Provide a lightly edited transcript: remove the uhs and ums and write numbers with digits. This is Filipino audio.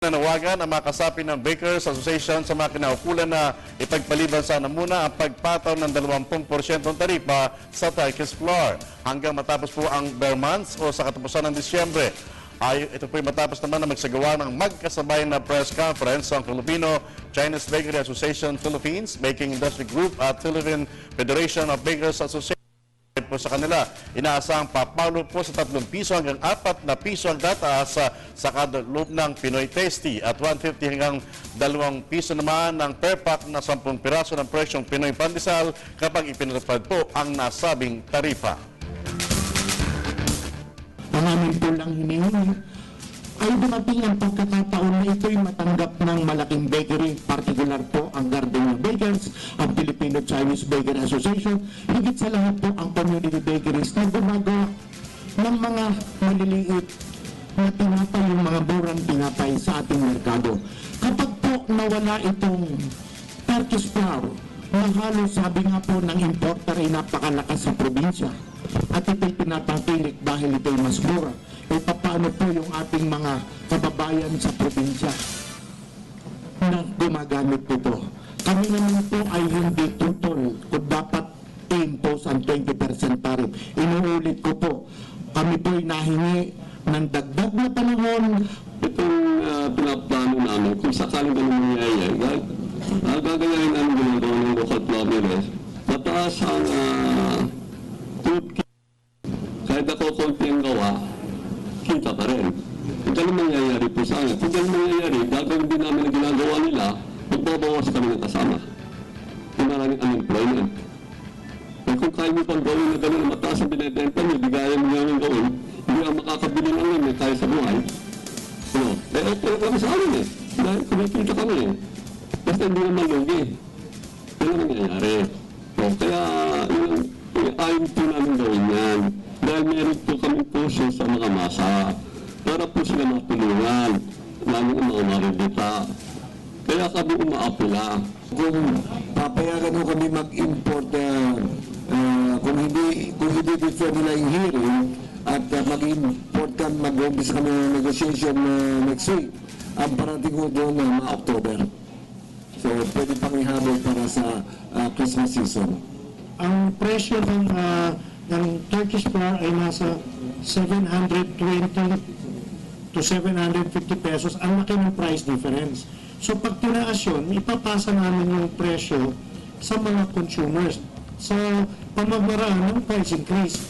Nanawagan ang mga kasapi ng Bakers Association sa mga kinaukulan na ipagpaliban sana muna ang pagpataw ng 20% taripa sa Turkish flour hanggang matapos po ang bare months o sa katapusan ng Disyembre. Ito po matapos naman na magsagawa ng magkasabay na press conference ang Filipino-Chinese Bakery Association Philippines, Baking Industry Group at Philippine Federation of Bakers Association. Po sa kanila, inaasahang papalo po sa 3 piso hanggang 4 na piso ang tataas sa kada loop ng Pinoy Tasty at 150 hanggang 2 piso naman ng per pack na 10 piraso ng presyong Pinoy Pandesal kapag ipinatupad po ang nasabing tarifa. Ang amin po lang hinihingi ay dumating ang pagkakataon na ito'y matanggap ng malaking bakery, particular po ang Gardenia Bakers, ang Filipino-Chinese Bakery Association, higit sa lahat po ang community bakeries na gumagawa ng mga maliliit na tinapay, yung mga burang tinapay sa ating merkado. Kapag po nawala itong Turkish flour, na halos sabi nga po ng importer ay napakalakas sa probinsya, at ito'y tinatangkilik dahil ito'y mas mura, e paano po yung ating mga kababayan sa probinsya na gumagamit nito? Kami naman po ay hindi tutol kung dapat i-impose ang 20% tariff. Inuulit ko po, kami po ay nahingi ng dagdag na panahon. Itong pinaplano namin, kung sakaling ganun mangyayari, gagayahin namin ginagawa ng local plumbers, mataas ang kahit ako konti ang gawa, kita pa rin. Kung ganun mangyayari po sa akin, kung ganun mangyayari, gagawin din namin ang ginagawa nila, magbabawas kami ng kasama. Kung maraming unemployment. At kung kaya mo pang gawin na ganun, mataas ang binibenta niyo, bigaya mo namin gawin, hindi ang makakabili ng limit tayo sa buhay. Okay kami sa amin eh. Dahil kumikita kami eh. Basta hindi naman lugi. Yan ang nangyayari. Kaya ayon po namin gawin yan. Dahil meron po kami puso sa mga masa para po sila matulungan, lalo ang mga maribita. Kaya kami umaapila. Kung papayagan mo kami mag-import, kung hindi before nila yung hearing, at mag-import ka, mag-umpisa kami ng negotiation next week, ang parating ko doon na October. So, pwede pang ihabol para sa Christmas season. Ang presyo ng Turkish flour ay nasa 720 to 750 pesos. Ang laki ng price difference. So pag tinaas yun, ipapasa namin yung presyo sa mga consumers sa pamamaraan ng price increase.